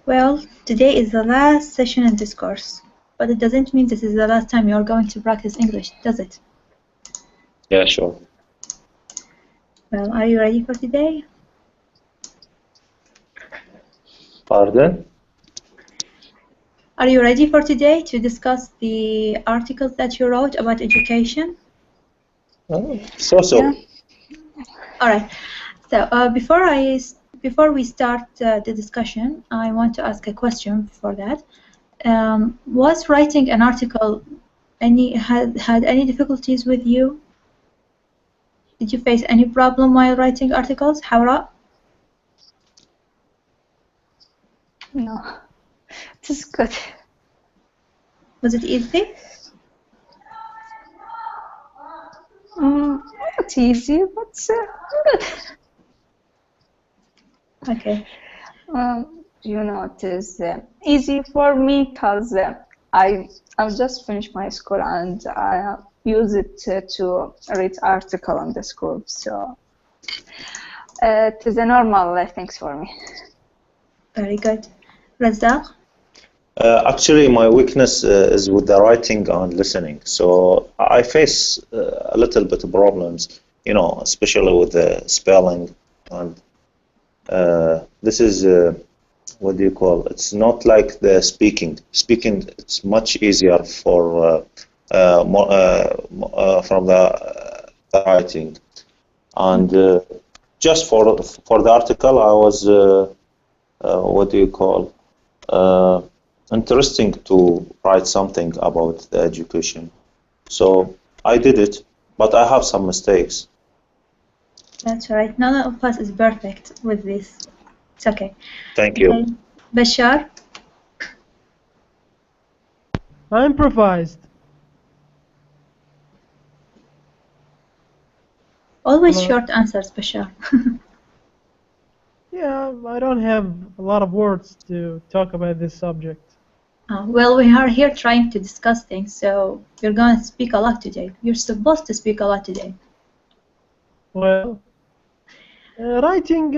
Well, today is the last session in this course, but it doesn't mean this is the last time you're going to practice English, does it? Yeah, sure. Well, are you ready for today? Pardon? Are you ready for today to discuss the articles that you wrote about education? So. Yeah. All right. So before we start the discussion, I want to ask a question before that. Was writing an article had any difficulties with you? Did you face any problem while writing articles, Hawra? No, it is good. Was it easy? Not easy, but good. Okay. It is easy for me because I've just finished my school and I use it to read article on the school, so it is a normal things for me. Very good. Razzaq? Actually, my weakness is with the writing and listening. So I face a little bit of problems, especially with the spelling. And this is, what do you call it? It's not like the speaking. Speaking, it's much easier for from the writing. And just for the article, I was, what do you call, interesting to write something about the education. So I did it, but I have some mistakes. That's right. None of us is perfect with this. It's okay. Thank you. Okay. Bashar? I improvised. Always Hello. short answers, Bashar. Yeah, I don't have a lot of words to talk about this subject. Well, we are here trying to discuss things, so you're going to speak a lot today. You're supposed to speak a lot today. Well, writing,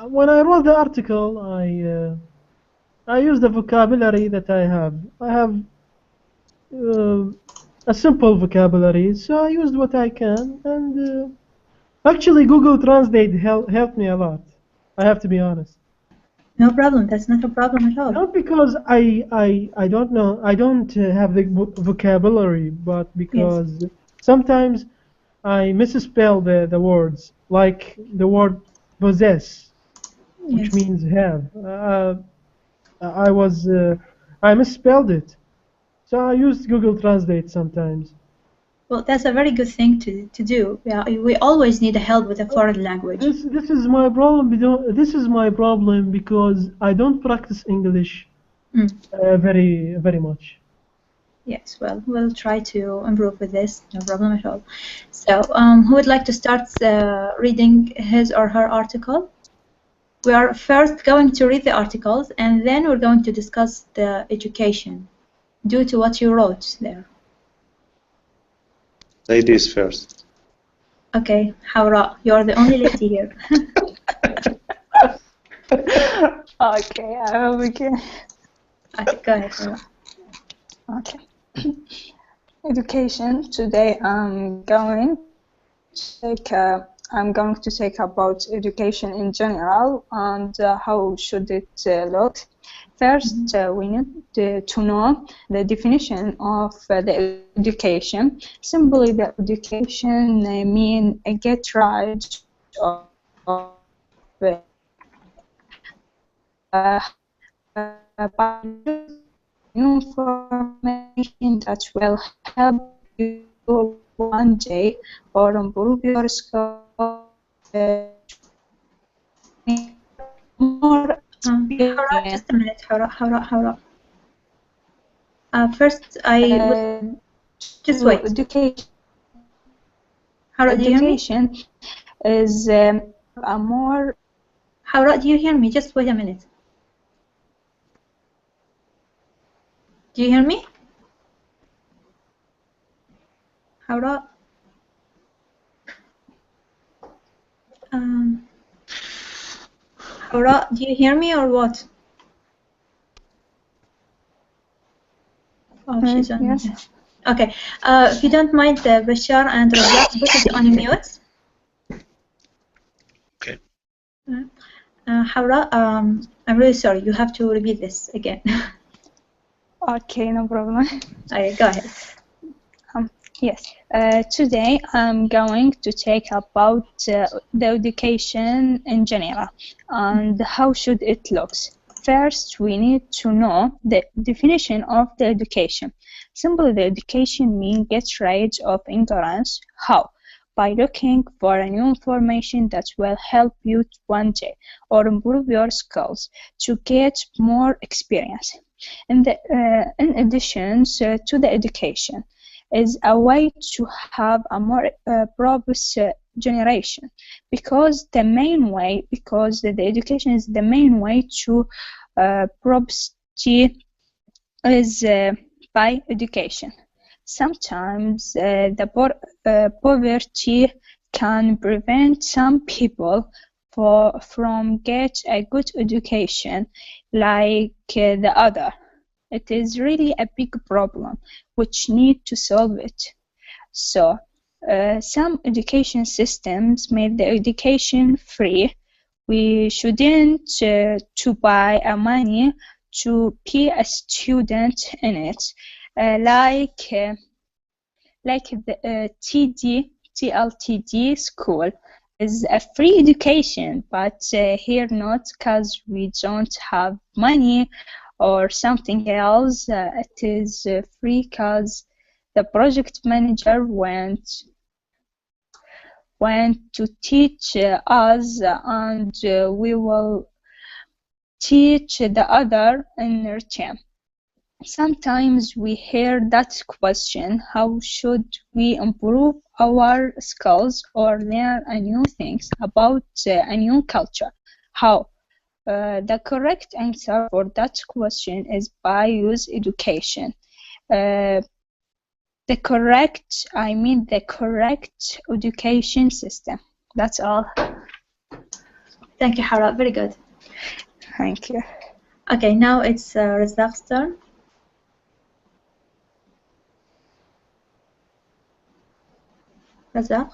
when I wrote the article, I used the vocabulary that I have. I have a simple vocabulary, so I used what I can, and actually Google Translate helped me a lot. I have to be honest. No problem. That's not a problem at all. Not because I don't know, I don't have the vocabulary, but because sometimes I misspell the words, like the word possess, which Yes. means have. I misspelled it, so I used Google Translate sometimes. Well, that's a very good thing to do. Yeah, we always need help with a foreign language. This is my problem. This is my problem because I don't practice English very much. Yes, well, we'll try to improve with this. No problem at all. So, who would like to start reading his or her article? We are first going to read the articles, and then we're going to discuss the education due to what you wrote there. Ladies first. Okay, Hawra, you're the only lady here. Okay, I will begin. Okay, go ahead, Hawra. Okay. Education. Today I'm going to take about education in general and how should it look. First, we need to know the definition of the education. Simply, the education mean a get right of information that will help you one day or improve your skills. More Hawra, just a minute, Hawra. First, just wait. Education. Hawra, do you hear me? Education is a more. Hawra, do you hear me? Just wait a minute. Do you hear me? Hawra? Hawra, do you hear me or what? Oh, she's on. Yes. Okay. If you don't mind, Bashar and Razak, put it on mute. Okay. Hawra, I'm really sorry. You have to repeat this again. Okay, no problem. Okay, go ahead. Yes, today I'm going to talk about the education in general and how should it looks. First, we need to know the definition of the education. Simply, the education means get rid of ignorance. How? By looking for a new information that will help you one day or improve your skills to get more experience. In addition to the education, is a way to have a more robust generation because the education is the main way to probity is by education. Sometimes the poverty can prevent some people from get a good education like the other. It is really a big problem which need to solve it. So some education systems made the education free. We shouldn't to buy a money to be a student in it, like the TLTD school is a free education, but here not because we don't have money or something else. It is free because the project manager went to teach us, and we will teach the other in return. Sometimes we hear that question, how should we improve our skills or learn a new things about a new culture? How? The correct answer for that question is by use education. The correct education system. That's all. Thank you, Hawra. Very good. Thank you. Okay, now it's Razak's turn. Razak?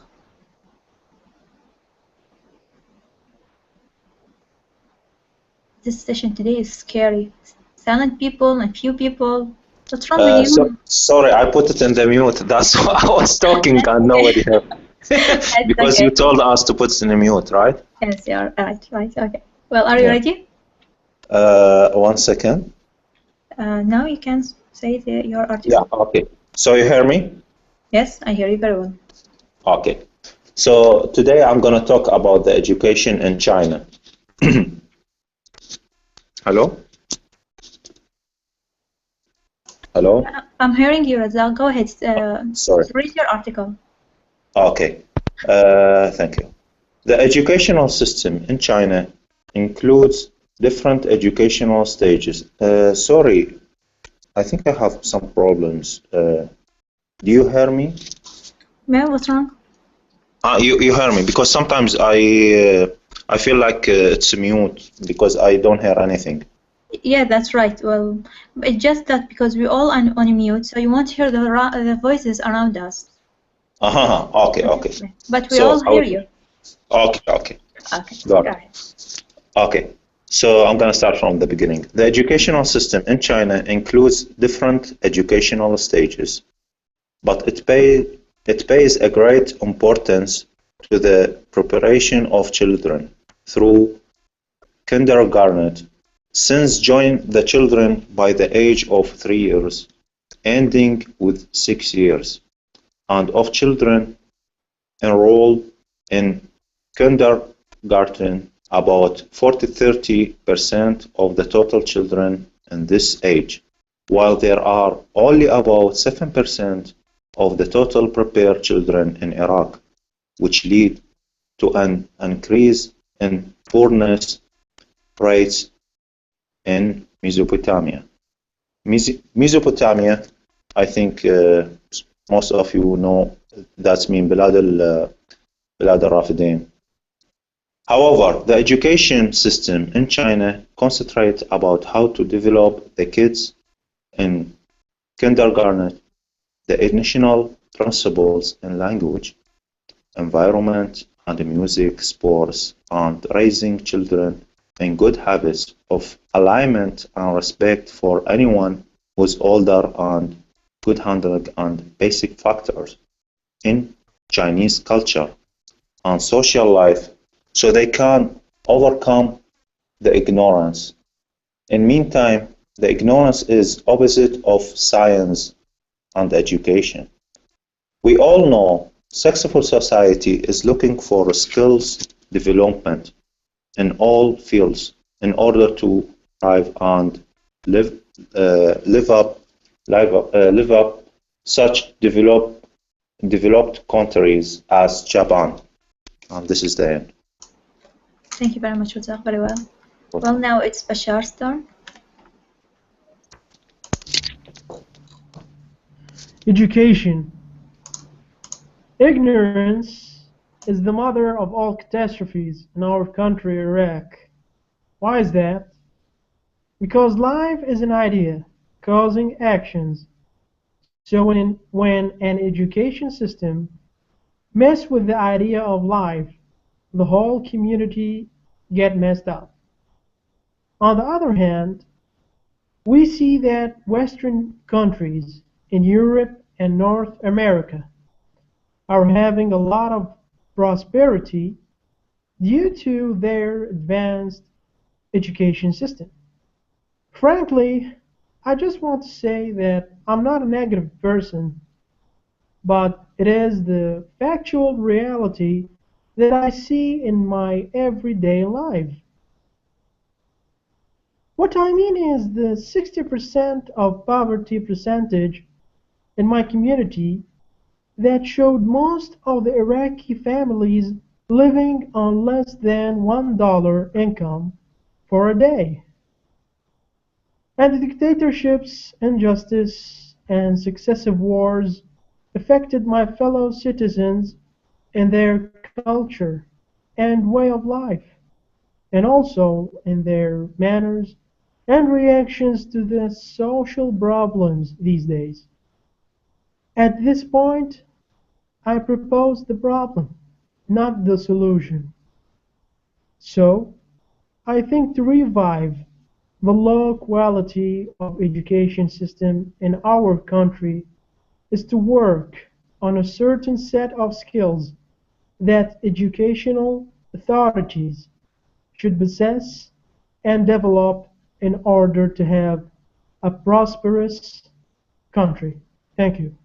This session today is scary. Silent people and few people. What's wrong with you? Sorry, I put it in the mute. That's why I was talking and nobody heard. Because okay. you told us to put it in the mute, right? Yes, you are right. Okay. Well, are you ready? 1 second. Now you can say your article. Yeah, okay. So you hear me? Yes, I hear you very well. Okay. So today I'm going to talk about the education in China. Hello? Hello? I'm hearing you, Razak. Go ahead. Sorry. Read your article. Okay. Thank you. The educational system in China includes different educational stages. Sorry, I think I have some problems. Do you hear me? Yeah, what's wrong? You hear me, because sometimes I feel like it's mute because I don't hear anything. Yeah, that's right. Well, it's just that because we're all on mute, so you won't hear the voices around us. Okay. But we all hear you. Okay. Okay, Got go it. ahead. Okay, so I'm going to start from the beginning. The educational system in China includes different educational stages, but it pays a great importance to the preparation of children through kindergarten, since join the children by the age of 3 years, ending with 6 years, and of children enrolled in kindergarten, about 40–30% of the total children in this age, while there are only about 7% of the total prepared children in Iraq, which lead to an increase in poorness rates in Mesopotamia. Mesopotamia, I think most of you know, that's mean Bilad al-Rafidin. However, the education system in China concentrates about how to develop the kids in kindergarten, the initial principles in language, environment, and music, sports, and raising children in good habits of alignment and respect for anyone who's older and good handling and basic factors in Chinese culture and social life so they can overcome the ignorance. In meantime, the ignorance is opposite of science and education. We all know successful society is looking for skills development in all fields in order to thrive and live up such developed countries as Japan. And this is the end. Thank you very much, Razak. Very well. Well, now it's Bashar's turn. Education. Ignorance is the mother of all catastrophes in our country, Iraq. Why is that? Because life is an idea causing actions. So when an education system messes with the idea of life, the whole community gets messed up. On the other hand, we see that Western countries in Europe and North America are having a lot of prosperity due to their advanced education system. Frankly, I just want to say that I'm not a negative person, but it is the factual reality that I see in my everyday life. What I mean is the 60% of poverty percentage in my community that showed most of the Iraqi families living on less than $1 income for a day. And the dictatorships, injustice, and successive wars affected my fellow citizens in their culture and way of life, and also in their manners and reactions to the social problems these days. At this point, I propose the problem, not the solution. So, I think to revive the low quality of education system in our country is to work on a certain set of skills that educational authorities should possess and develop in order to have a prosperous country. Thank you.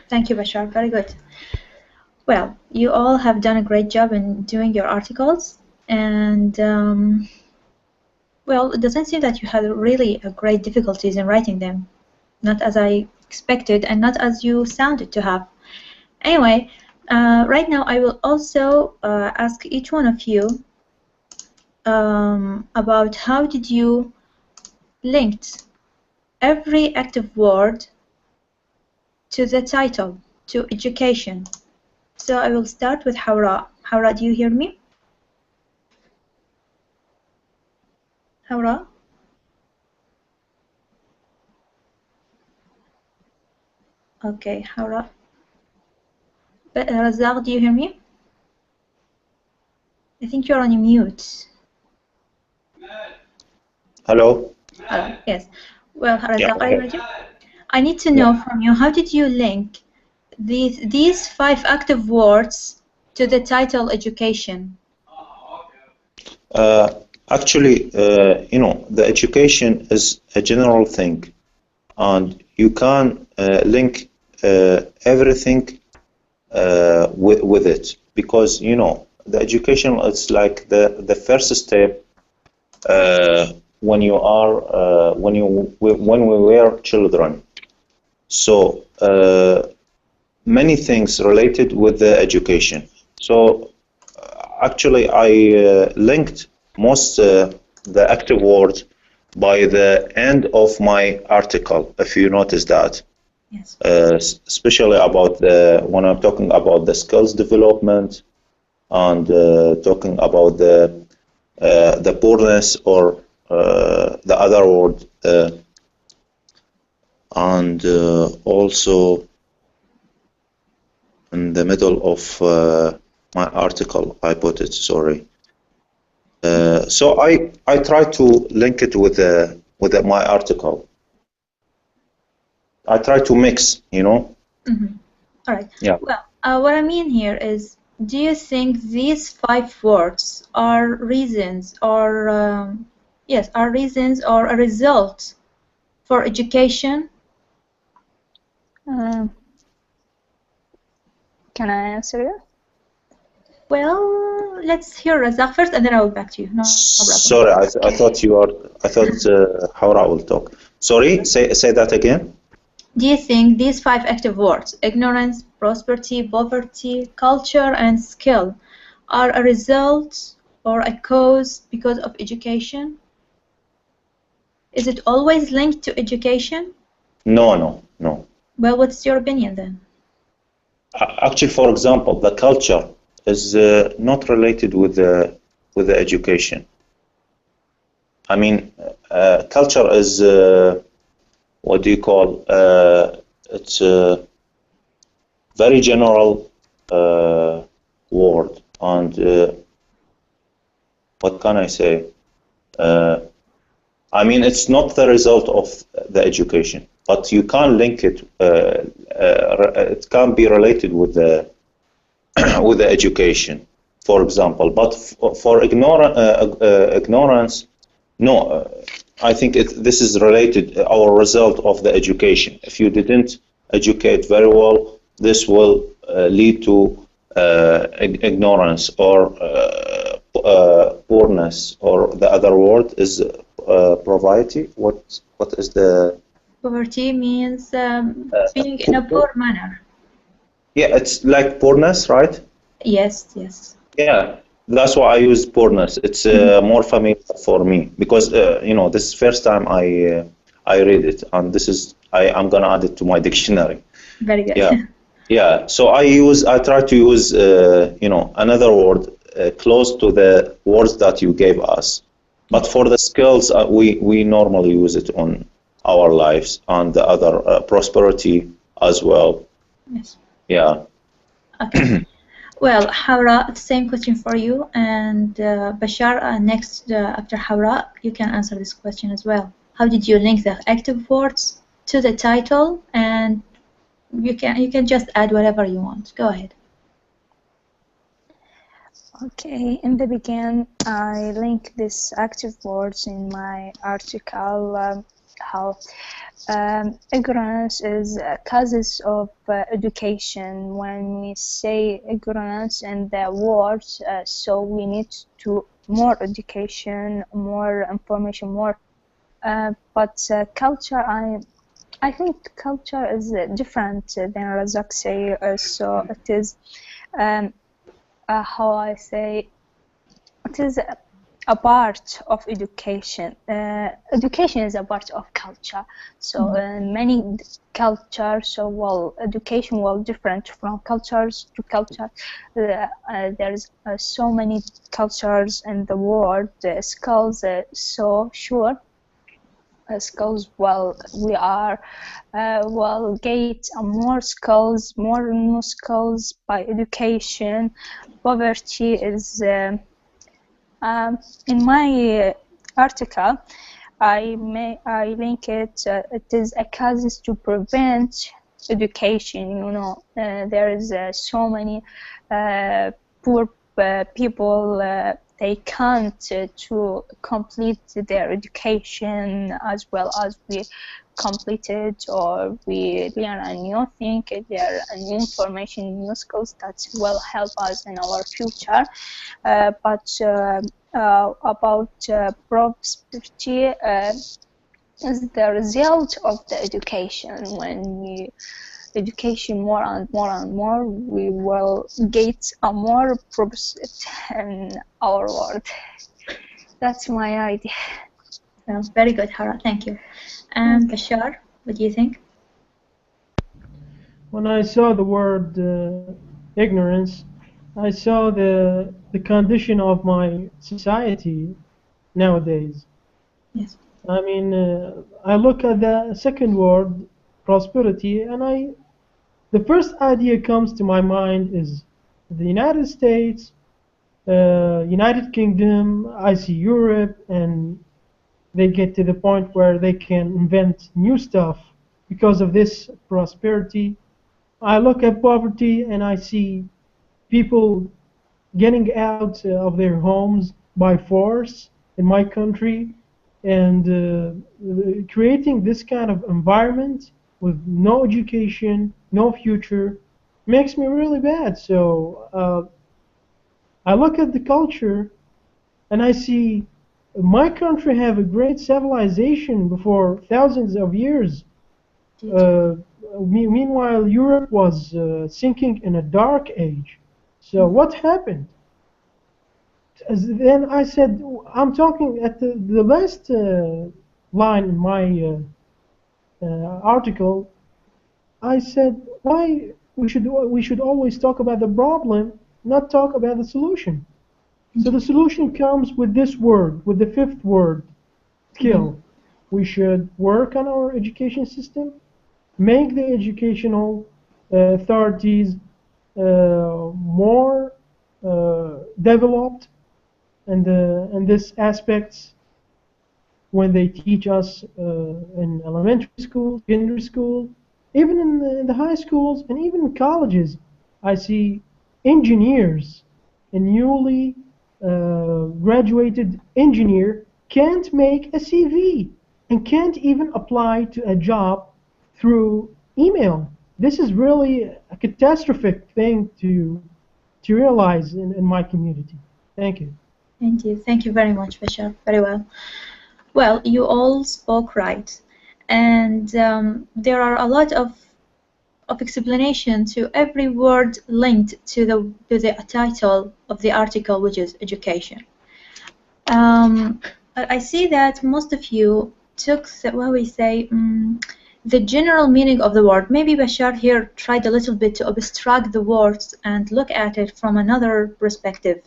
Thank you, Bashar. Very good. Well, you all have done a great job in doing your articles, and well, it doesn't seem that you had really great difficulties in writing them, not as I expected and not as you sounded to have. Anyway, right now I will also ask each one of you about how did you link every active word to the title, to education. So I will start with Hawra. Hawra, do you hear me? Hawra? Okay, Hawra. Razak, do you hear me? I think you're on mute. Hello? Yes. Well, Razak, Yeah, are you ready? I need to know from you, how did you link these 5 active words to the title education? Actually, you know, the education is a general thing, and you can link everything with it, because you know the education is like the first step when you are when we were children. So many things related with the education. So actually, I linked most the active words by the end of my article. If you notice that, yes. Especially about when I'm talking about the skills development and talking about the poorness or the other word. and also in the middle of my article I put it, sorry. So I try to link it with my article. I try to mix, you know. Mm-hmm. All right. Yeah. Well, what I mean here is, do you think these 5 words are reasons, or yes, are reasons or a result for education? Can I answer you? Well, let's hear Razak first, and then I will back to you. No problem. Sorry, I thought you are. I thought Hawra will talk. Sorry, say that again. Do you think these 5 active words, ignorance, prosperity, poverty, culture, and skill, are a result or a cause because of education? Is it always linked to education? No. Well, what's your opinion then? Actually, for example, the culture is not related with the education. I mean, culture is what do you call? It's a very general word, and what can I say? I mean, it's not the result of the education, but you can link it. It can be related with the with the education, for example. But for ignorance, no. I think this is related our result of the education. If you didn't educate very well, this will lead to ignorance or poorness, or the other word is poverty. What is the Poverty means being in a poor manner. Yeah, it's like poorness, right? Yes. Yeah, that's why I use poorness. It's more familiar for me because you know, this is first time I read it, and this is I'm gonna add it to my dictionary. Very good. Yeah. So I try to use you know, another word close to the words that you gave us, but for the skills we normally use it on our lives and the other prosperity as well. Yes. Yeah. Okay. Well, Hawra, same question for you, and Bashar, next after Hawra, you can answer this question as well. How did you link the active words to the title? And you can just add whatever you want. Go ahead. Okay, in the beginning, I link these active words in my article. How ignorance is causes of education. When we say ignorance in the words, so we need to more education, more information, more. But culture, I think culture is different than Razak say. So it is how I say. It is a part of education. Education is a part of culture. So many cultures, so well, education will different from cultures to culture. There's so many cultures in the world. Schools, so sure. Skills, well, we are well get more skills, more new skills by education. Poverty is in my article, I link it. It is a causes to prevent education. You know, there is so many poor people. They can't to complete their education as well as we completed, or we learn a new thing, there are new information, new skills that will help us in our future. But about prosperity is the result of the education. When we education more and more and more, we will get a more prosperity in our world. That's my idea. Sounds very good, Hara. Thank you. And Bashar, what do you think? When I saw the word ignorance, I saw the condition of my society nowadays. Yes. I mean, I look at the second word, prosperity, and the first idea comes to my mind is the United States, United Kingdom. I see Europe, and they get to the point where they can invent new stuff because of this prosperity. I look at poverty and I see people getting out of their homes by force in my country, and creating this kind of environment with no education, no future, makes me really bad. So I look at the culture and I see my country have a great civilization before thousands of years. Meanwhile, Europe was sinking in a dark age. So what happened? Then I said, I'm talking at the last line in my article. I said, why we should always talk about the problem, not talk about the solution. So the solution comes with this word, with the fifth word, skill. We should work on our education system, make the educational authorities more developed and this aspects when they teach us in elementary school, secondary school, even in the high schools and even in colleges. I see engineers, a newly graduated engineer can't make a CV and can't even apply to a job through email. This is really a catastrophic thing to realize in my community. Thank you. Thank you. Thank you very much, Bashar. Very well. Well, you all spoke right. And there are a lot of explanation to every word linked to the title of the article, which is education. I see that most of you took the general meaning of the word. Maybe Bashar here tried a little bit to abstract the words and look at it from another perspective.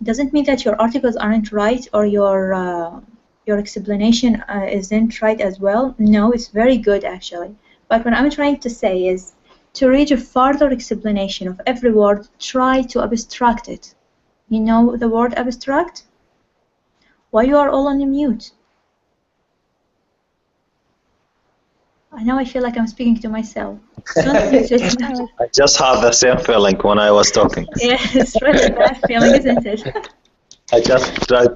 Doesn't mean that your articles aren't right or your explanation isn't right as well. No, it's very good actually. But what I'm trying to say is, to reach a further explanation of every word, try to abstract it. You know the word abstract? Why you are all on mute? I know I feel like I'm speaking to myself. Don't mute it. I just had the same feeling when I was talking. Yeah, it's really a bad feeling, isn't it? I just tried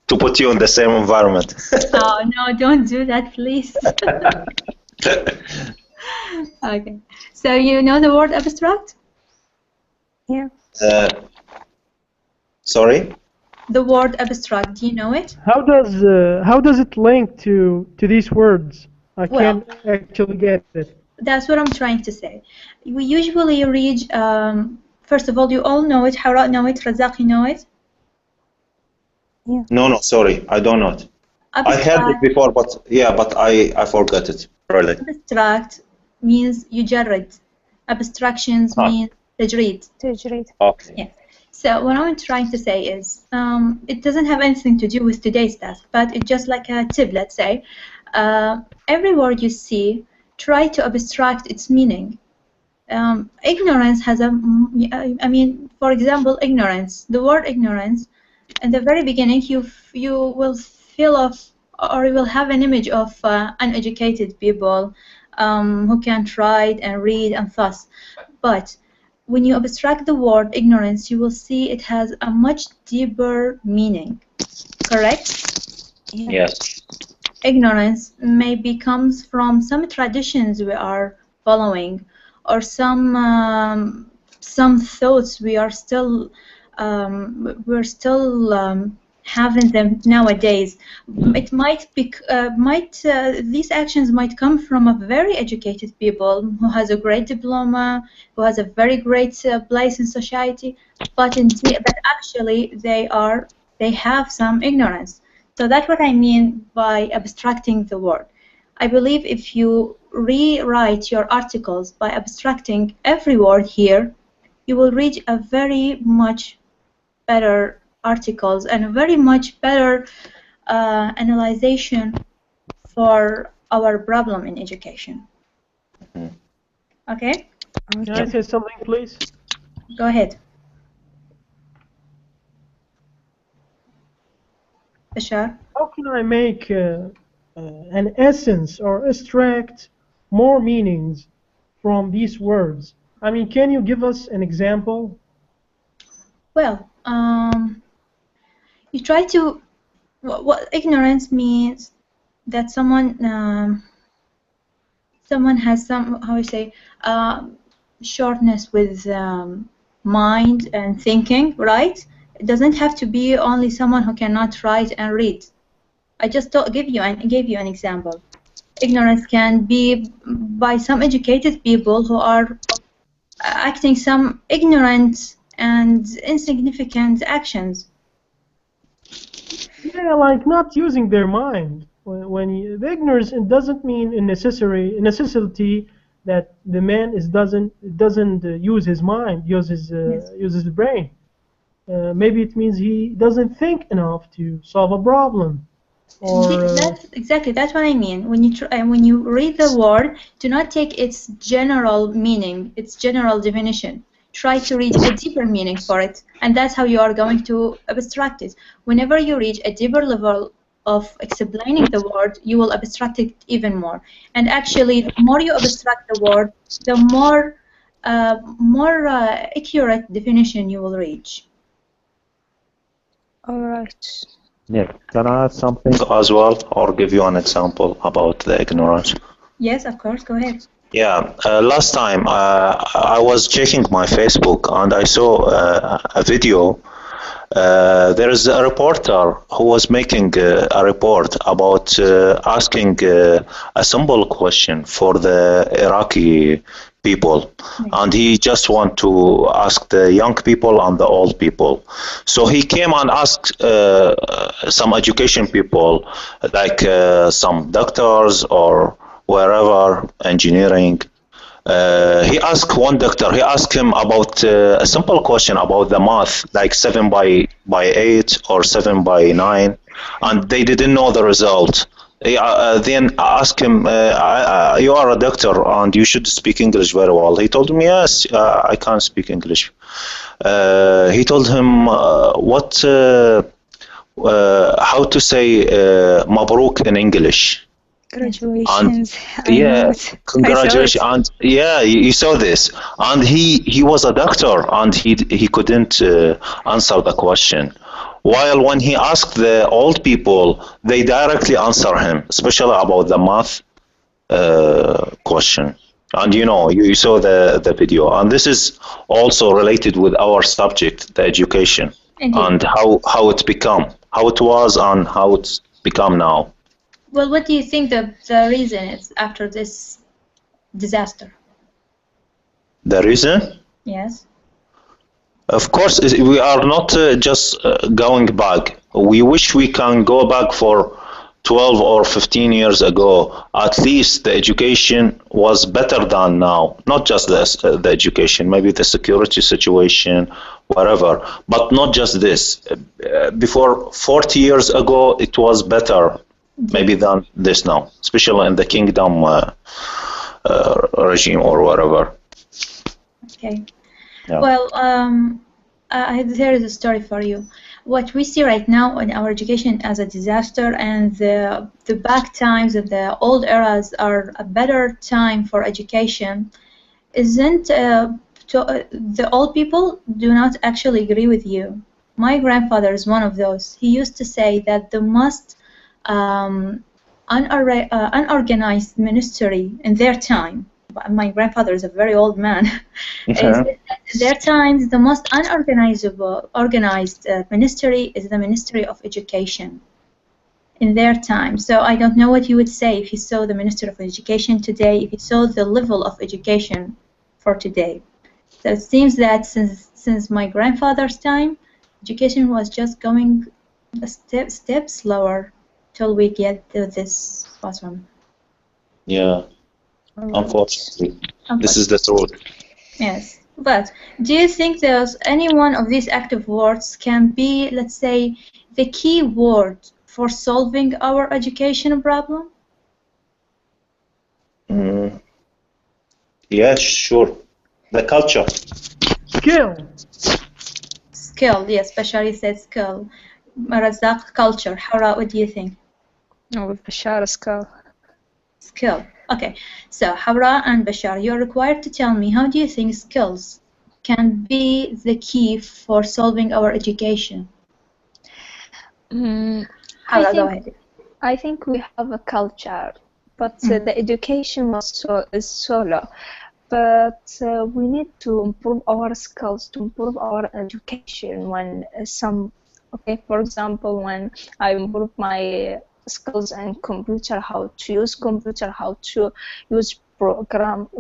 to put you in the same environment. Oh, no, don't do that, please. Okay. So you know the word abstract? Yeah. Sorry? The word abstract, do you know it? How does it link to these words? I can't actually get it. That's what I'm trying to say. We usually read, first of all, you all know it. Hawra know it. Razak, you know it? Yeah. No, sorry, I don't know it. Abstract, I heard it before, but yeah, but I forgot it, really. Abstract means يجرد. Abstractions mean تجريد. Okay. Yeah. So what I'm trying to say is, it doesn't have anything to do with today's task, but it's just like a tip, let's say. Every word you see, try to abstract its meaning. Ignorance has for example, ignorance. The word ignorance, in the very beginning, you will feel of, or you will have an image of uneducated people who can't write and read and thus. But when you abstract the word ignorance, you will see it has a much deeper meaning. Correct? Yes. Ignorance maybe comes from some traditions we are following, or some thoughts we are still having them nowadays. It might be these actions might come from a very educated people who has a great diploma, who has a very great place in society, but actually they have some ignorance. So that's what I mean by abstracting the word. I believe if you rewrite your articles by abstracting every word here, you will reach a very much better articles and a very much better analyzation for our problem in education. Okay? Can I say something, please? Go ahead. Bashar? How can I make an essence or extract more meanings from these words? I mean, can you give us an example? Well, you try to. What ignorance means that someone has some, how you say, shortness with mind and thinking, right? It doesn't have to be only someone who cannot write and read. I just gave you an example. Ignorance can be by some educated people who are acting some ignorant and insignificant actions. Yeah, like not using their mind. The ignorance, it doesn't mean a necessity that the man doesn't use his mind, uses the brain. Maybe it means he doesn't think enough to solve a problem. Or That's what I mean. When you read the word, do not take its general meaning, its general definition. Try to read a deeper meaning for it, and that's how you are going to abstract it. Whenever you reach a deeper level of explaining the word, you will abstract it even more. And actually, the more you abstract the word, the more accurate definition you will reach. All right. Yeah. Can I add something as well, or give you an example about the ignorance? Yes, of course. Go ahead. Yeah, last time I was checking my Facebook and I saw a video. There is a reporter who was making a report about asking a simple question for the Iraqi people, and he just want to ask the young people and the old people. So he came and asked some education people, like some doctors or wherever, engineering. He asked one doctor, he asked him about a simple question about the math, like 7 by 8 or 7 by 9, and they didn't know the result. He then asked him, you are a doctor and you should speak English very well. He told him, yes, I can speak English. He told him how to say Mabruk in English. Congratulations. Yeah, congratulations. And yeah, you saw this. And he was a doctor and he couldn't answer the question. While when he asked the old people, they directly answer him, especially about the math question. And you saw the video. And this is also related with our subject, the education. Indeed. And how it was and how it's become now. Well, what do you think the reason is after this disaster? The reason? Yes. Of course, we are not just going back. We wish we can go back for 12 or 15 years ago. At least the education was better than now. Not just the education, maybe the security situation, whatever. But not just this. Before 40 years ago, it was better. Maybe than this now, especially in the kingdom regime or whatever. Okay. Yeah. Well, there is a story for you. What we see right now in our education as a disaster, and the back times of the old eras are a better time for education, isn't the old people do not actually agree with you. My grandfather is one of those. He used to say that the most unorganized ministry in their time. My grandfather is a very old man. Their times, the most organized ministry is the Ministry of Education. In their time, so I don't know what you would say if you saw the Minister of Education today. If you saw the level of education for today, so it seems that since my grandfather's time, education was just going a step slower till we get to this bottom. Yeah, unfortunately, this is the truth. Yes, but do you think there's any one of these active words can be, let's say, the key word for solving our education problem? Yeah, sure. The culture. Skill. Skill, yes, Bashar said skill. Razak, culture. Hara, what do you think? No, Bashar skill. Skill. Okay, so Hara and Bashar, you're required to tell me how do you think skills can be the key for solving our education? I think we have a culture, but the education is solo. But we need to improve our skills, to improve our education. When for example, when I improve my skills in computer, how to use computer, how to use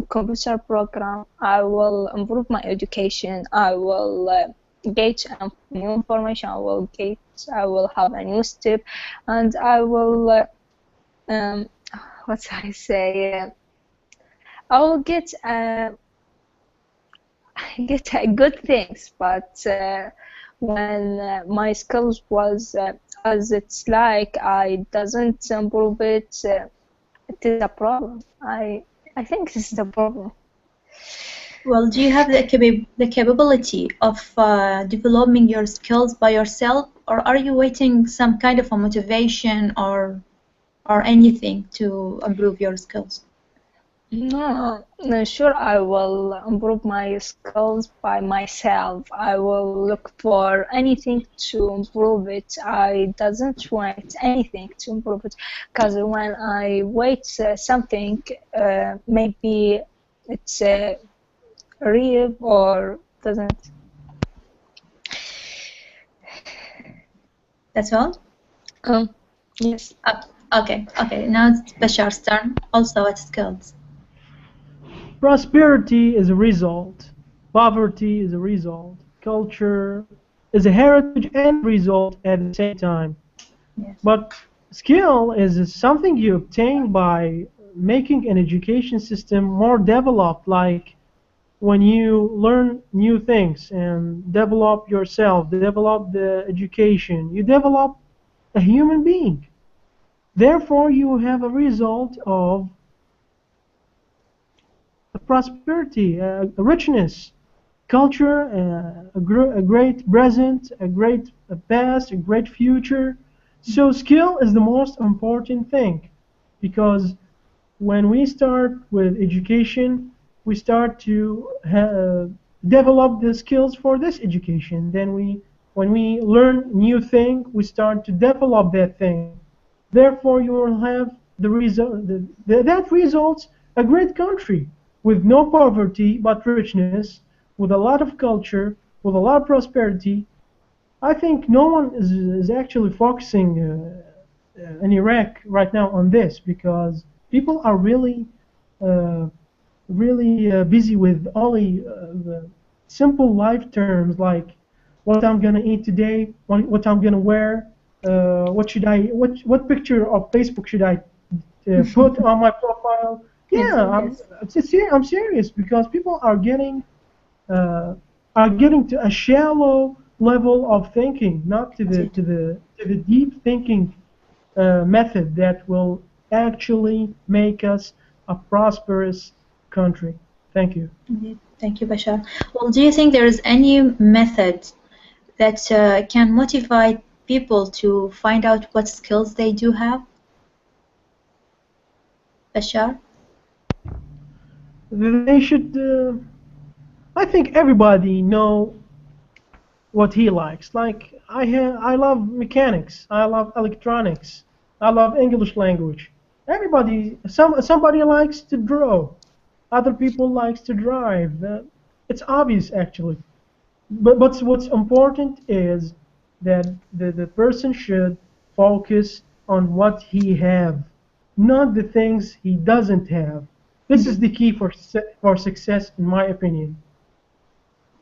computer program, I will improve my education. I will get new information. I will have a new step, and I will I will get good things. But when my skills was as it's like I doesn't improve it, it is a problem. I think this is a problem. Well, do you have the capability of developing your skills by yourself, or are you waiting some kind of a motivation or anything to improve your skills? No, sure, I will improve my skills by myself. I will look for anything to improve it. I doesn't want anything to improve it, because when I wait something, maybe it's real or doesn't. That's all? Yes. Okay. Now it's Bashar's turn. Also, what skills? Prosperity is a result. Poverty is a result. Culture is a heritage and result at the same time. Yes. But skill is something you obtain by making an education system more developed, like when you learn new things and develop yourself, develop the education, you develop a human being. Therefore, you have a result of prosperity, a richness, culture, a great present, a great past, a great future. So skill is the most important thing, because when we start with education, we start to develop the skills for this education. Then when we learn new thing, we start to develop that thing. Therefore, you will have the result. That results a great country with no poverty but richness, with a lot of culture, with a lot of prosperity. I think no one is actually focusing in Iraq right now on this, because people are really busy with only the simple life terms like what I'm gonna eat today, what I'm gonna wear, what picture of Facebook should I put on my profile. Yeah, I'm serious, because people are getting to a shallow level of thinking, not to the deep thinking method that will actually make us a prosperous country. Thank you. Thank you, Bashar. Well, do you think there is any method that can motivate people to find out what skills they do have? Bashar? They should. I think everybody know what he likes. Like I love mechanics. I love electronics. I love English language. Somebody likes to draw. Other people likes to drive. It's obvious actually. But what's important is that the person should focus on what he have, not the things he doesn't have. This is the key for success, in my opinion.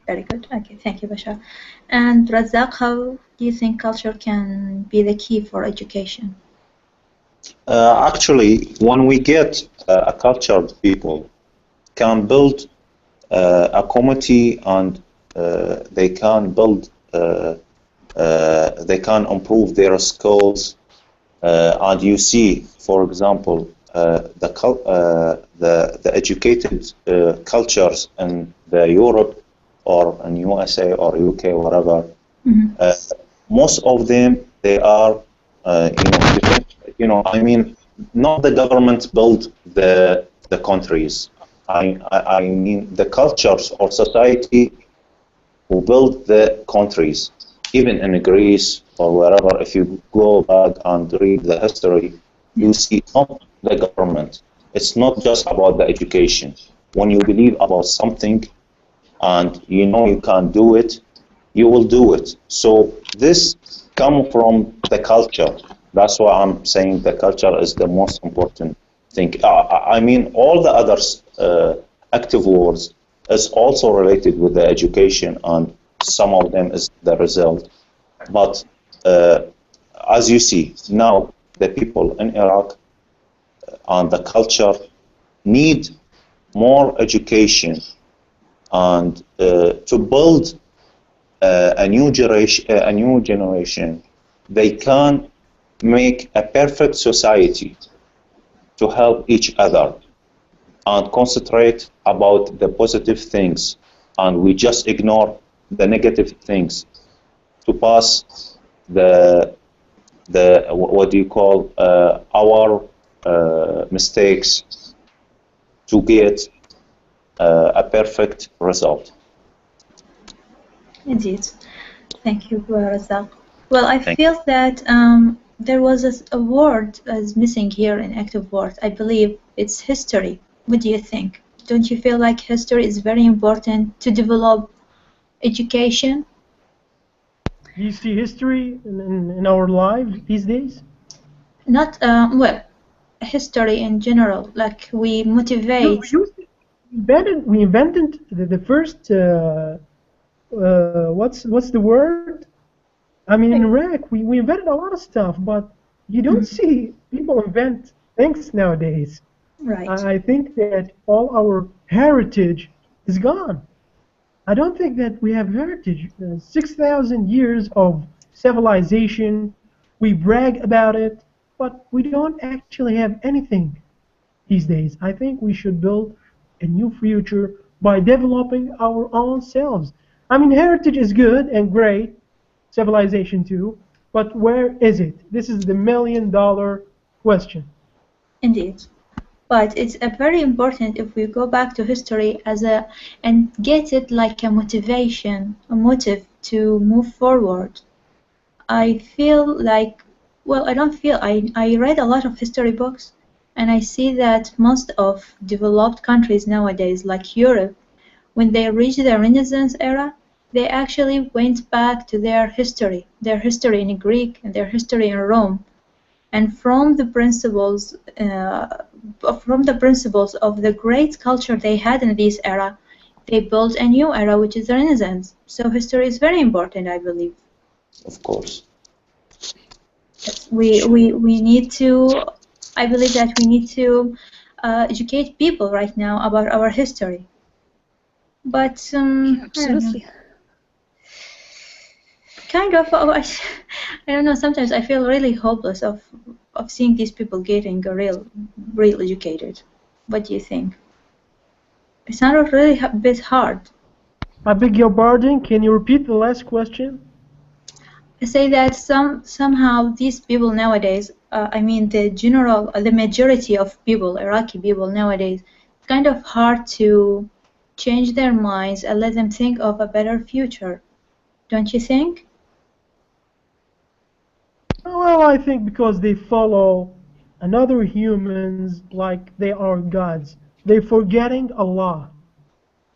Very good. Okay, thank you, Bashar. And Razak, how do you think culture can be the key for education? Actually, when we get a cultured people, can build a community, and they can build, they can improve their skills. And you see, for example, the educated cultures in the Europe or in USA or UK, whatever, most of them, they are, I mean, not the government build the countries. I mean the cultures or society who build the countries. Even in Greece or wherever, if you go back and read the history, you see not the government. It's not just about the education. When you believe about something and you know you can do it, you will do it. So this comes from the culture. That's why I'm saying the culture is the most important thing. I mean, all the other active words is also related with the education, and some of them is the result. But as you see, now the people in Iraq and the culture need more education and to build a new generation. They can make a perfect society to help each other and concentrate about the positive things, and we just ignore the negative things to pass the what do you call our mistakes to get a perfect result. Indeed. Thank you, Razak. Well, I Thank feel that there was a word as missing here in active word. I believe it's history. What do you think? Don't you feel like history is very important to develop education? Do you see history in our lives these days? Not, well, history in general, like we motivate. We invented the first, what's the word? I mean, in Iraq, we invented a lot of stuff, but you don't see people invent things nowadays. Right. I think that all our heritage is gone. I don't think that we have heritage. 6,000 years of civilization, we brag about it, but we don't actually have anything these days. I think we should build a new future by developing our own selves. I mean, heritage is good and great, civilization too, but where is it? This is the $1,000,000 question. Indeed. But it's very important if we go back to history and get it like a motivation, a motive to move forward. I feel like, well, I don't feel, I read a lot of history books, and I see that most of developed countries nowadays, like Europe, when they reached the Renaissance era, they actually went back to their history in Greek and their history in Rome. And from the principles of the great culture they had in this era, they built a new era, which is the Renaissance. So history is very important, I believe. Of course. Yes, we need to. I believe that we need to educate people right now about our history. But Absolutely. kind of, I don't know. Sometimes I feel really hopeless of seeing these people getting real educated. What do you think? It sounded really a bit hard. I beg your pardon. Can you repeat the last question? I say that somehow these people nowadays, I mean the majority of people, Iraqi people nowadays, it's kind of hard to change their minds and let them think of a better future. Don't you think? Well, I think because they follow another humans like they are gods. They're forgetting Allah.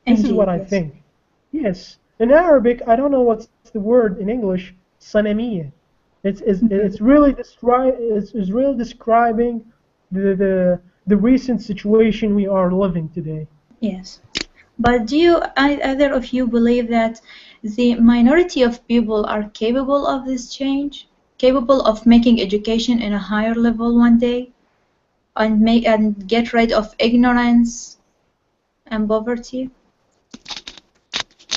This is what I Indeed, yes. think. Yes. In Arabic, I don't know what's the word in English. Sanamiyya. It's really describing the recent situation we are living today. Yes. But do either of you believe that the minority of people are capable of this change? Capable of making education in a higher level one day? And get rid of ignorance and poverty?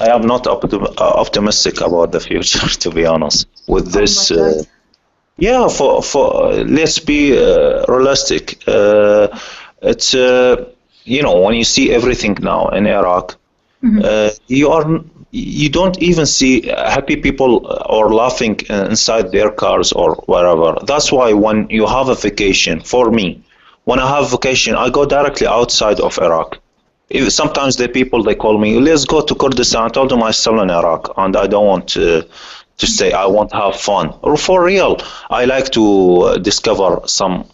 I am not optimistic about the future, to be honest. With this, Yeah, for let's be realistic. It's when you see everything now in Iraq, you don't even see happy people or laughing inside their cars or wherever. That's why when you have a vacation, for me, when I have vacation, I go directly outside of Iraq. Sometimes the people they call me, let's go to Kurdistan. I told them I'm still in Iraq and I don't want to stay. I want to have fun. Or for real, I like to discover some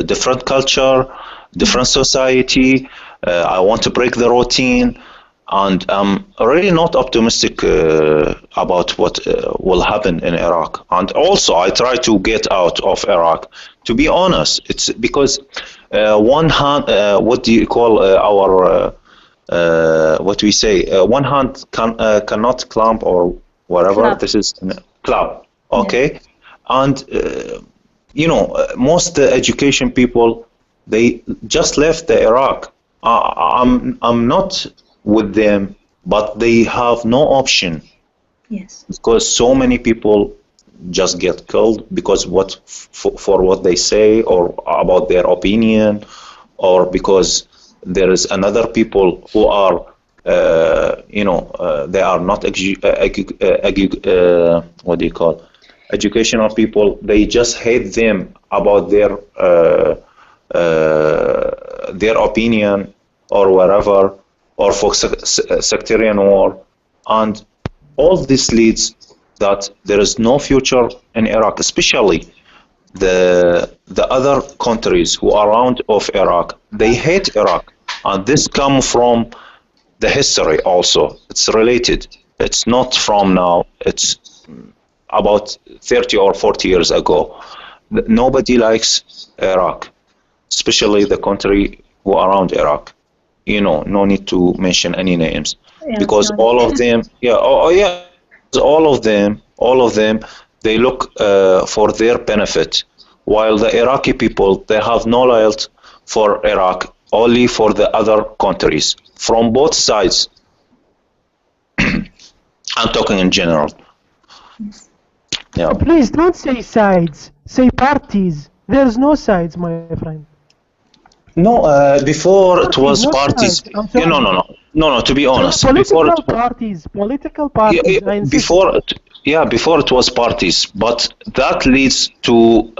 different culture, different society. I want to break the routine, and I'm really not optimistic about what will happen in Iraq. And also, I try to get out of Iraq. To be honest, it's because one hand, what do you call our what we say? One hand cannot clamp or whatever. Clap. This is clap. Okay, and most education people they just left the Iraq. I'm not with them, but they have no option Yes. because so many people just get killed because for what they say or about their opinion, or because there is another people who are they are not what do you call educational people. They just hate them about their opinion or wherever, or for sectarian war, and all this leads that there is no future in Iraq, especially the other countries who are around of Iraq. They hate Iraq, and this comes from the history also. It's related. It's not from now. It's about 30 or 40 years ago. Nobody likes Iraq, especially the country who are around Iraq. No need to mention any names Yeah, because no. all of them, yeah, yeah, all of them, they look for their benefit, while the Iraqi people they have no loyalty for Iraq, only for the other countries from both sides. I'm talking in general. Yeah. Please don't say sides. Say parties. There's no sides, my friend. No, before it Parties, was not parties. sides. I'm Yeah, sorry. no. To be honest, before Political it, parties. Political yeah, parties. I insist. before it was parties, but that leads to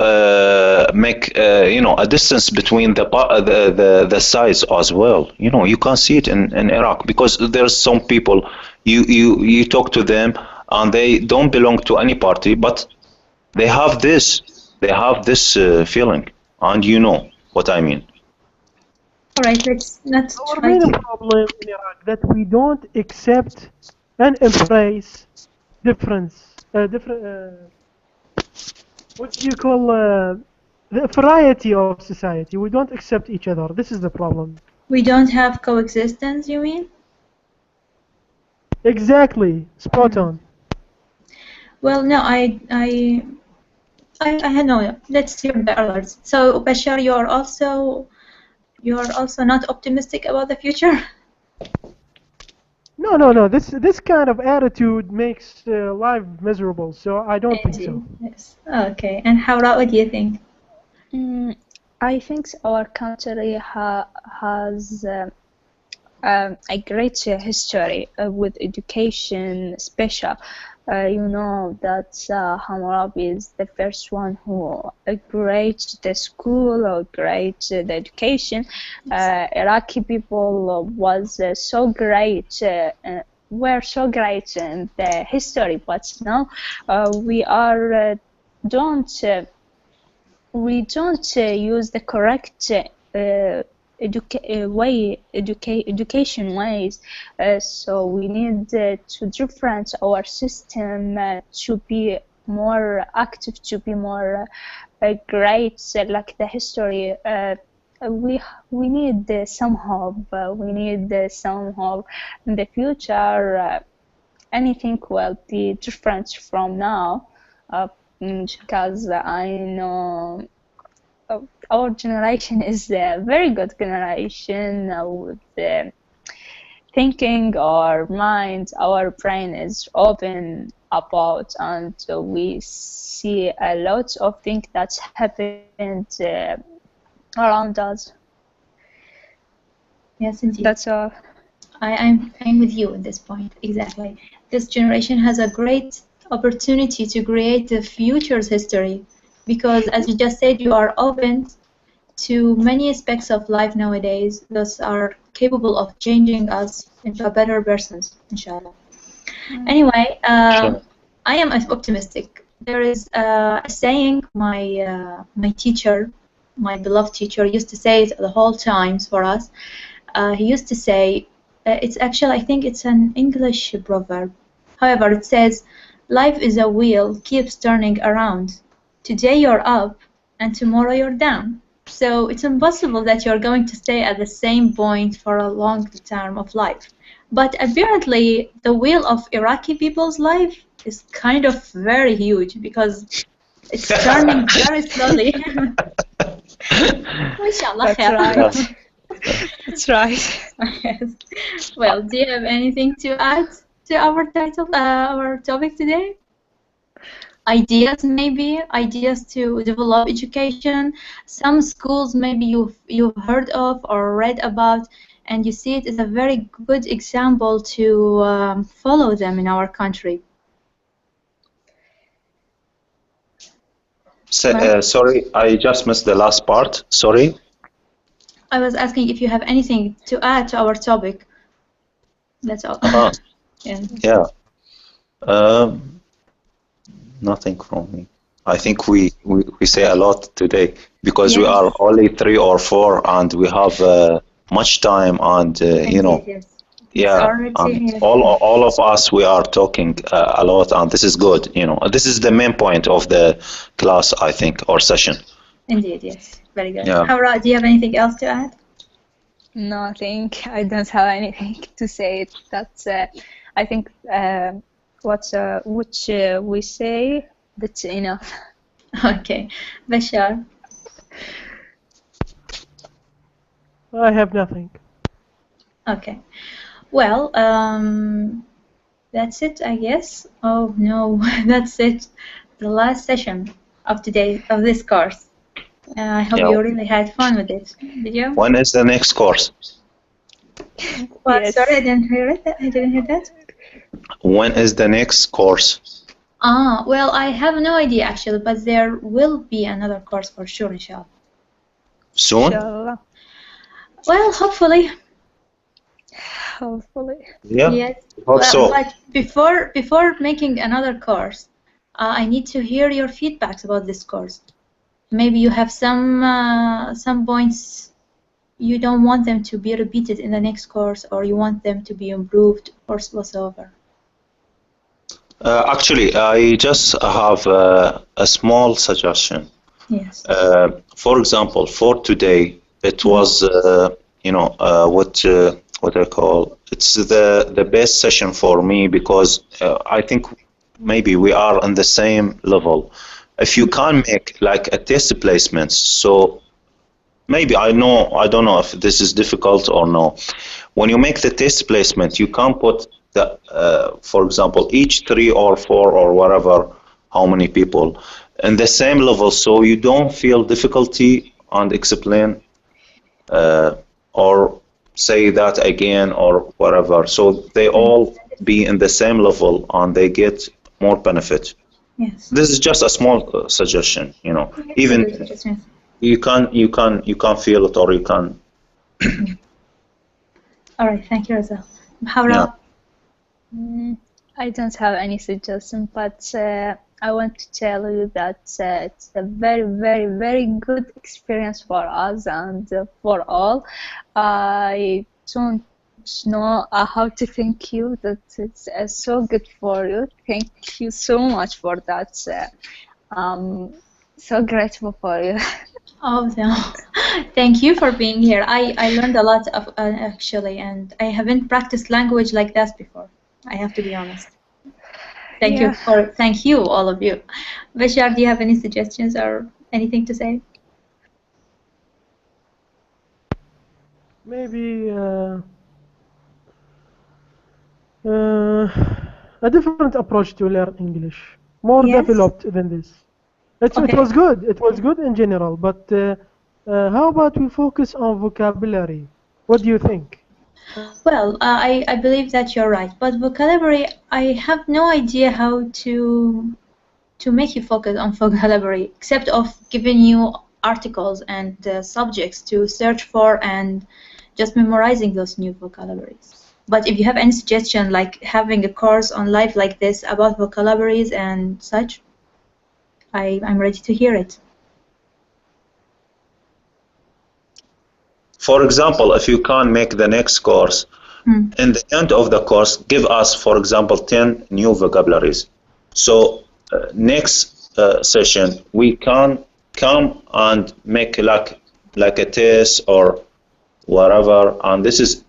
make a distance between the sides as well. You can see it in Iraq because there's some people you talk to them and they don't belong to any party, but they have this feeling, and you know what I mean. All right, let's not Our try main to. problem in Iraq that we don't accept and embrace different. What do you call the variety of society? We don't accept each other. This is the problem. We don't have coexistence, you mean? Exactly. Spot on. Well, no, I had no. Let's hear the others. So, Bashar, you're also not optimistic about the future. No. This kind of attitude makes life miserable. So I don't think so. Yes. Okay. And how what do you think? I think our country has a great history with education, special. You know that Hammurabi is the first one who created the school or created the education. Iraqi people was so great. Were so great in the history, but now we are don't use the correct education ways, so we need to different our system to be more active, to be more great, like the history. We need some hope. We need some hope in the future. Anything will be different from now, because I know our generation is a very good generation with thinking. Our mind, our brain is open about, and we see a lot of things that happened around us. Yes, indeed. That's all. I'm with you at this point. Exactly. This generation has a great opportunity to create the future's history because, as you just said, you are open to many aspects of life nowadays that are capable of changing us into a better persons, inshallah. Anyway, Sure. I am optimistic. There is a saying my teacher, my beloved teacher, used to say it the whole times for us. He used to say, it's actually, I think it's an English proverb. However, it says, life is a wheel, keeps turning around. Today you're up, and tomorrow you're down. So it's impossible that you're going to stay at the same point for a long term of life. But apparently, the wheel of Iraqi people's life is kind of very huge because it's turning very slowly. Inshallah, That's khair. right. That's right. Yes. Well, do you have anything to add to our title, our topic today? Ideas, maybe ideas to develop education. Some schools maybe you've heard of or read about, and you see it as a very good example to follow them in our country. Sorry, I just missed the last part. Sorry. I was asking if you have anything to add to our topic. That's all. Uh-huh. Yeah. Yeah. Um, Nothing from me. I think we say a lot today because we Yes. are only 3 or 4 and we have much time and you know, Yes. yeah, Already, yes. all of us we are talking a lot and this is good. You know, this is the main point of the class, I think, or session. Indeed, yes. Very good. Yeah. Hawra, do you have anything else to add? Nothing. I don't have anything to say. That's. I think which we say that's enough. Okay. Bashar. I have nothing. Okay. Well, that's it, I guess. Oh no, that's it. The last session of today of this course. I hope Yeah. you really had fun with it. Did you? When is the next course? Well, Yes. sorry, I didn't hear it. I didn't hear that. When is the next course? Well, I have no idea actually, but there will be another course for sure, inshallah. Soon? Inshallah. Well, hopefully. Hopefully. Yeah. Yes. Hope so. But before making another course, I need to hear your feedbacks about this course. Maybe you have some points you don't want them to be repeated in the next course, or you want them to be improved, or whatsoever. Actually, I just have a small suggestion. Yes. For example, for today, it was you know what I call it's the best session for me because I think maybe we are on the same level. If you can make like a test placement, so maybe I don't know if this is difficult or no. When you make the test placement, you can put the for example each 3 or 4 or whatever how many people in the same level, so you don't feel difficulty and explain or say that again or whatever. So they all be in the same level and they get more benefit. Yes. This is just a small suggestion, you know. Even you can feel it or you can. All right. Thank you, Raza. Hawra. I don't have any suggestion, but I want to tell you that it's a very, very, very good experience for us and for all. I don't know how to thank you. That it's so good for you. Thank you so much for that. So grateful for you. Oh, no. Thank you for being here. I learned a lot of actually, and I haven't practiced language like that before. I have to be honest. Thank you, all of you. Bashar, do you have any suggestions or anything to say? Maybe a different approach to learn English, more Yes. developed than this. It Okay. was good. It was good in general, but how about we focus on vocabulary? What do you think? Well, I believe that you're right, but vocabulary, I have no idea how to make you focus on vocabulary, except of giving you articles and subjects to search for and just memorizing those new vocabularies. But if you have any suggestion, like having a course on live like this about vocabularies and such, I'm ready to hear it. For example, if you can make the next course, in the end of the course, give us, for example, 10 new vocabularies. So next session, we can come and make like a test or whatever. And this is,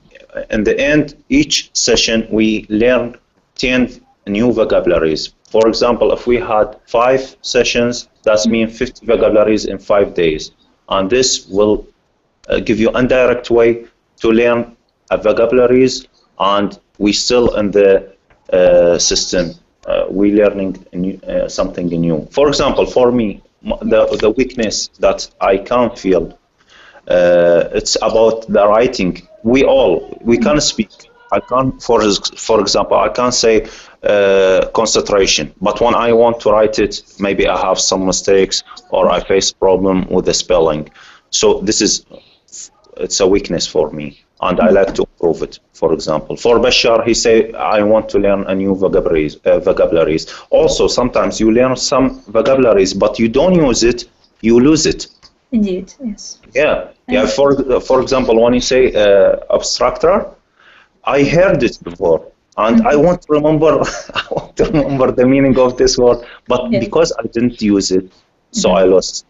in the end, each session, we learn 10 new vocabularies. For example, if we had 5 sessions, that means 50 vocabularies in 5 days. And this will give you indirect way to learn vocabularies, and we still in the system we learning something new. For example, for me, the weakness that I can feel, it's about the writing. We can speak. I can, for example, I can say concentration, but when I want to write it, maybe I have some mistakes or I face problem with the spelling. So it's a weakness for me, and I like to improve it. For example, for Bashar, he say, I want to learn a new vocabularies. Also, sometimes you learn some vocabularies, but you don't use it, you lose it. Indeed, yes. Yeah. For example, when you say abstractor, I heard it before, and I want to remember. I want to remember the meaning of this word, but because I didn't use it, so I lost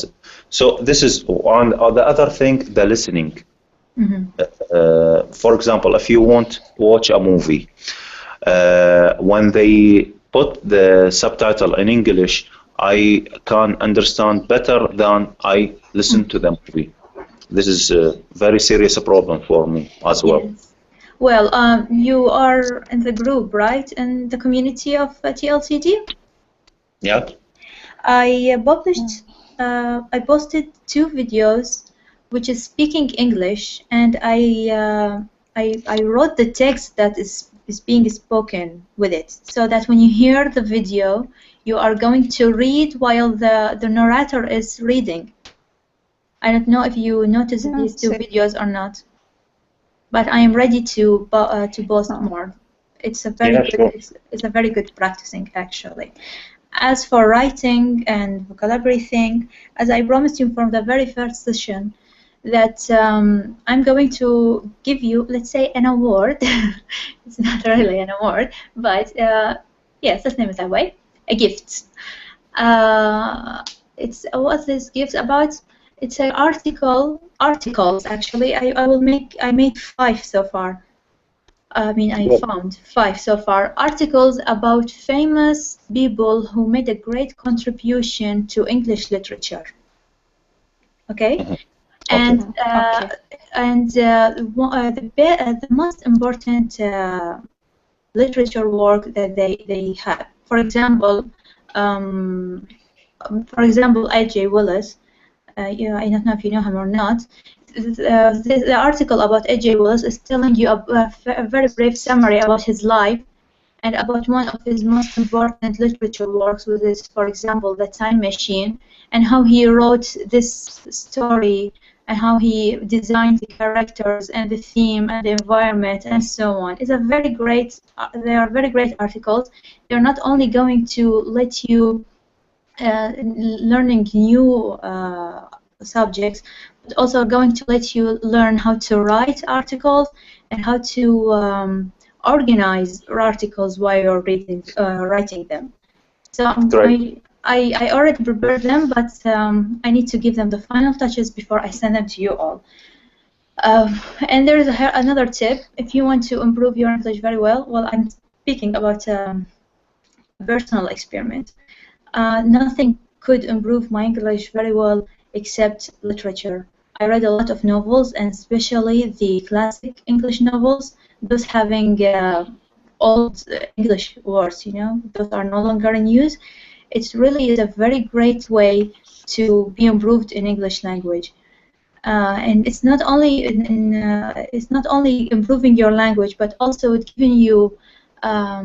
it. So this is one. The other thing, the listening. For example, if you want to watch a movie, when they put the subtitle in English, I can understand better than I listen to the movie. This is a very serious problem for me as well. Yes. Well, you are in the group, right? In the community of TLCD? Yeah. I posted 2 videos, which is speaking English, and I wrote the text that is being spoken with it, so that when you hear the video, you are going to read while the narrator is reading. I don't know if you noticed these 2 videos or not, but I am ready to post more. It's a very good. It's a very good practicing, actually. As for writing and vocabulary thing, as I promised you from the very first session, that I'm going to give you, let's say, an award. It's not really an award, but yes, let's name it that way. A gift. It's what this gift about. It's an articles actually. I made 5 so far. I mean, I found 5 so far. Articles about famous people who made a great contribution to English literature. Okay? And the most important literature work that they have. For example, A.J. Willis. I don't know if you know him or not. The article about A.J. Willis is telling you a very brief summary about his life and about one of his most important literature works, which is, for example, The Time Machine, and how he wrote this story and how he designed the characters and the theme and the environment and so on. It's a very great. They are very great articles. They're not only going to let you learning new subjects, but also going to let you learn how to write articles and how to organize articles while you're writing them. So I already prepared them, but I need to give them the final touches before I send them to you all. And there is another tip. If you want to improve your English very well, I'm speaking about a personal experiment. Nothing could improve my English very well except literature. I read a lot of novels, and especially the classic English novels, those having old English words, you know, those are no longer in use. It really is a very great way to be improved in English language. And it's not only it's not only improving your language, but also it's giving you, how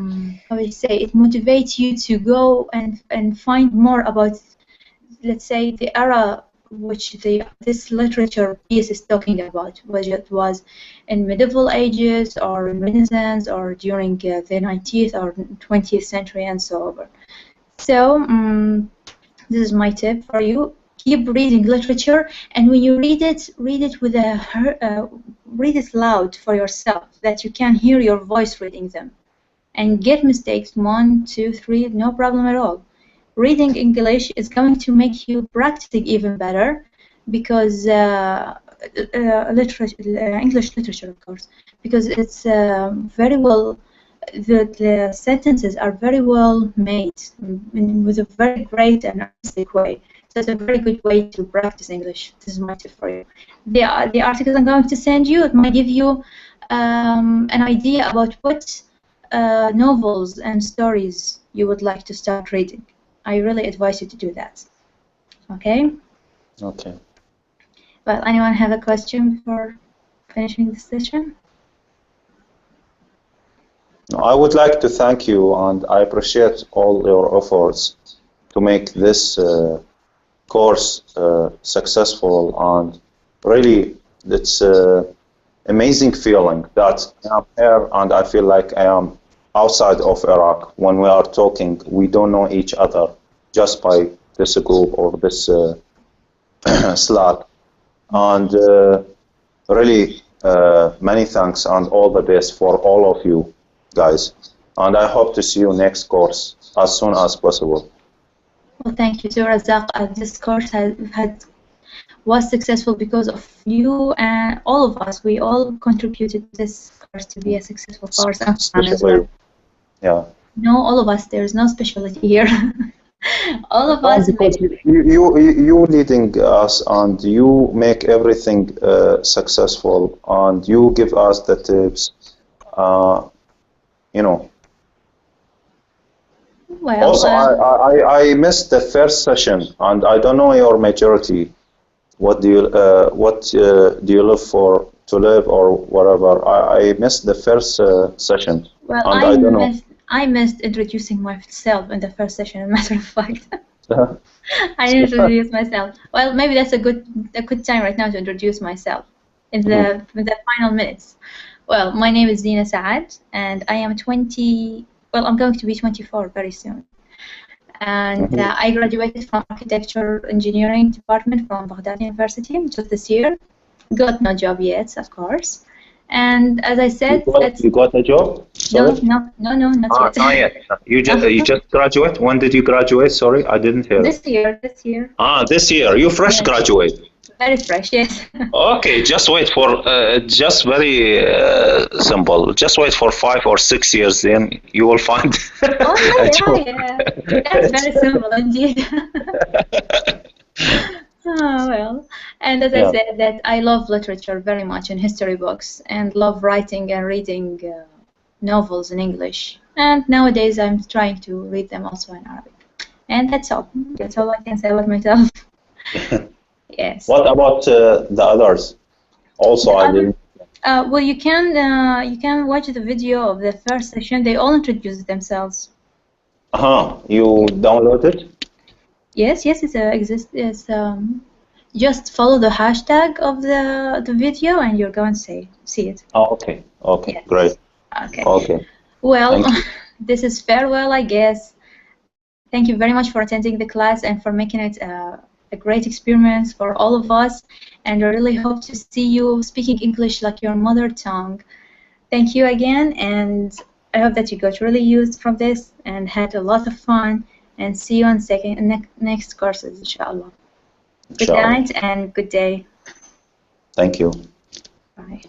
do I say, it motivates you to go and find more about, let's say, the era which this literature piece is talking about, whether it was in medieval ages or in Renaissance or during the 19th or 20th century and so on. So this is my tip for you. Keep reading literature, and when you read it with read it loud for yourself, that you can hear your voice reading them, and get mistakes 1, 2, 3, no problem at all. Reading English is going to make you practicing even better, because English literature, of course, because it's very well. The sentences are very well made with a very great and artistic way. So it's a very good way to practice English. This is my tip for you. The articles I'm going to send you, it might give you an idea about what novels and stories you would like to start reading. I really advise you to do that. Okay? Okay. Well, anyone have a question before finishing the session? I would like to thank you, and I appreciate all your efforts to make this course successful, and really it's an amazing feeling that I am here and I feel like I am outside of Iraq. When we are talking, we don't know each other just by this group or this Slack. And really many thanks and all the best for all of you guys. And I hope to see you next course as soon as possible. Well, thank you too, Razak. This course was successful because of you and all of us. We all contributed to this course to be a successful course. As well. Yeah. No, all of us. There is no specialty here. All of us. You leading us, and you make everything successful, and you give us the tips. You know. Well, also, I missed the first session, and I don't know your majority. What do you look for to live or whatever? I missed the first session. Well, I missed introducing myself in the first session. As a matter of fact, I didn't introduce myself. Well, maybe that's a good time right now to introduce myself in the final minutes. Well, my name is Zina Saad, and I am 20. Well, I'm going to be 24 very soon. And I graduated from Architecture Engineering Department from Baghdad University just this year. Got no job yet, of course. And as I said, you got a job? Sorry? No, not yet. Not yet. You just graduate? When did you graduate? Sorry, I didn't hear. This year. This year. You fresh graduate. Very fresh, yes. Okay, just wait for, just very simple. Just wait for 5 or 6 years, then you will find a job. Yeah. That's very simple indeed. Oh, well, and as I said, that I love literature very much and history books, and love writing and reading novels in English. And nowadays I'm trying to read them also in Arabic. And that's all. That's all I can say about myself. Yes. What about the others? Also, I didn't. Well, you can watch the video of the first session. They all introduce themselves. You download it? Yes, it exists. It's just follow the hashtag of the video, and you're going to see it. Oh, okay. Okay, yes. Great. Okay. Well, this is farewell, I guess. Thank you very much for attending the class and for making it a great experience for all of us. And I really hope to see you speaking English like your mother tongue. Thank you again, and I hope that you got really used from this and had a lot of fun. And see you on next courses, inshallah. Good night and good day. Thank you. Bye.